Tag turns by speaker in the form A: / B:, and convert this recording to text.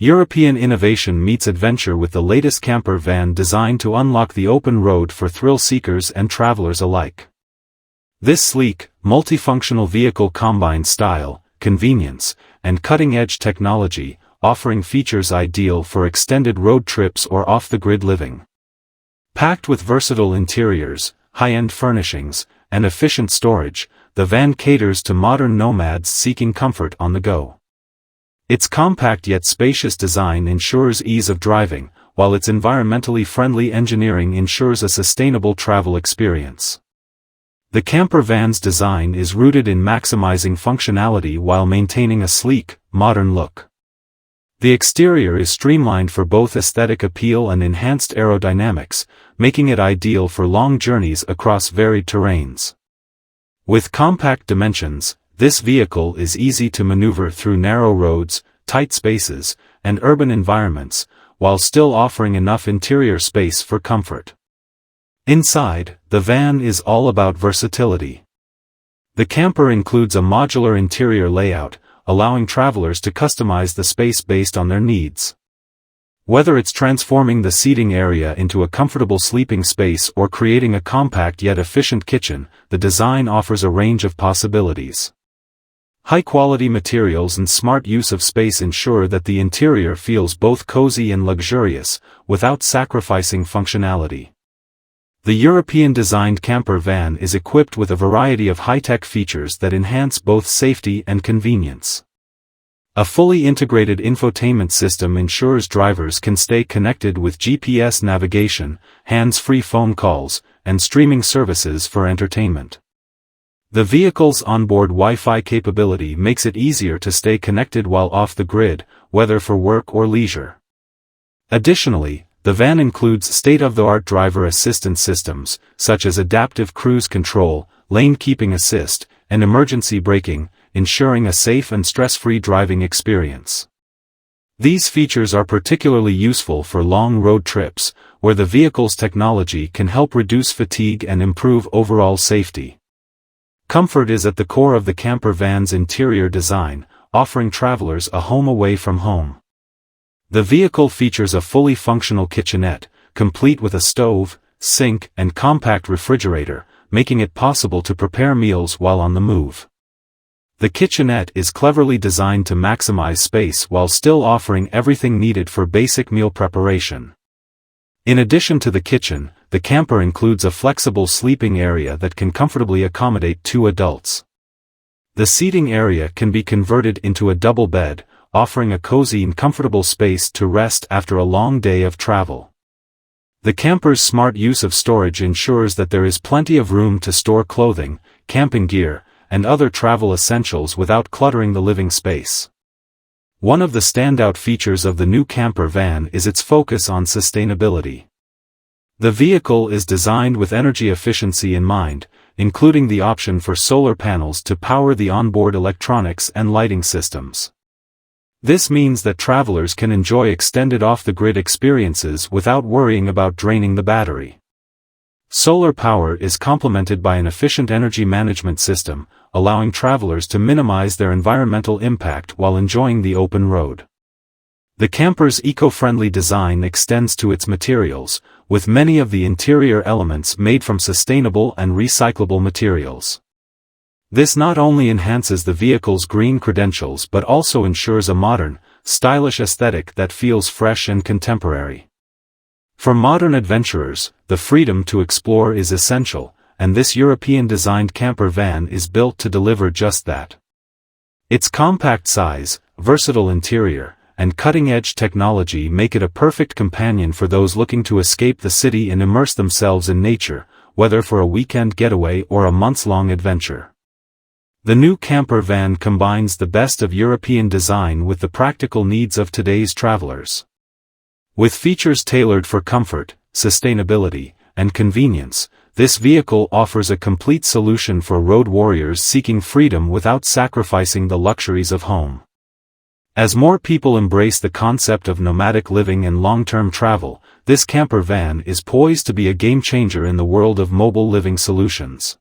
A: European innovation meets adventure with the latest camper van designed to unlock the open road for thrill seekers and travelers alike. This sleek, multifunctional vehicle combines style, convenience, and cutting-edge technology, offering features ideal for extended road trips or off-the-grid living. Packed with versatile interiors, high-end furnishings, and efficient storage, the van caters to modern nomads seeking comfort on the go. Its compact yet spacious design ensures ease of driving, while its environmentally friendly engineering ensures a sustainable travel experience. The camper van's design is rooted in maximizing functionality while maintaining a sleek, modern look. The exterior is streamlined for both aesthetic appeal and enhanced aerodynamics, making it ideal for long journeys across varied terrains. With compact dimensions, this vehicle is easy to maneuver through narrow roads, tight spaces, and urban environments, while still offering enough interior space for comfort. Inside, the van is all about versatility. The camper includes a modular interior layout, allowing travelers to customize the space based on their needs. Whether it's transforming the seating area into a comfortable sleeping space or creating a compact yet efficient kitchen, the design offers a range of possibilities. High-quality materials and smart use of space ensure that the interior feels both cozy and luxurious, without sacrificing functionality. The European-designed camper van is equipped with a variety of high-tech features that enhance both safety and convenience. A fully integrated infotainment system ensures drivers can stay connected with GPS navigation, hands-free phone calls, and streaming services for entertainment. The vehicle's onboard Wi-Fi capability makes it easier to stay connected while off the grid, whether for work or leisure. Additionally, the van includes state-of-the-art driver assistance systems, such as adaptive cruise control, lane keeping assist, and emergency braking, ensuring a safe and stress-free driving experience. These features are particularly useful for long road trips, where the vehicle's technology can help reduce fatigue and improve overall safety. Comfort is at the core of the camper van's interior design, offering travelers a home away from home. The vehicle features a fully functional kitchenette, complete with a stove, sink, and compact refrigerator, making it possible to prepare meals while on the move. The kitchenette is cleverly designed to maximize space while still offering everything needed for basic meal preparation. In addition to the kitchen, the camper includes a flexible sleeping area that can comfortably accommodate 2 adults. The seating area can be converted into a double bed, offering a cozy and comfortable space to rest after a long day of travel. The camper's smart use of storage ensures that there is plenty of room to store clothing, camping gear, and other travel essentials without cluttering the living space. One of the standout features of the new camper van is its focus on sustainability. The vehicle is designed with energy efficiency in mind, including the option for solar panels to power the onboard electronics and lighting systems. This means that travelers can enjoy extended off-the-grid experiences without worrying about draining the battery. Solar power is complemented by an efficient energy management system, allowing travelers to minimize their environmental impact while enjoying the open road. The camper's eco-friendly design extends to its materials, with many of the interior elements made from sustainable and recyclable materials. This not only enhances the vehicle's green credentials but also ensures a modern, stylish aesthetic that feels fresh and contemporary. For modern adventurers, the freedom to explore is essential, and this European-designed camper van is built to deliver just that. Its compact size, versatile interior, and cutting-edge technology make it a perfect companion for those looking to escape the city and immerse themselves in nature, whether for a weekend getaway or a months-long adventure. The new camper van combines the best of European design with the practical needs of today's travelers. With features tailored for comfort, sustainability, and convenience, this vehicle offers a complete solution for road warriors seeking freedom without sacrificing the luxuries of home. As more people embrace the concept of nomadic living and long-term travel, this camper van is poised to be a game-changer in the world of mobile living solutions.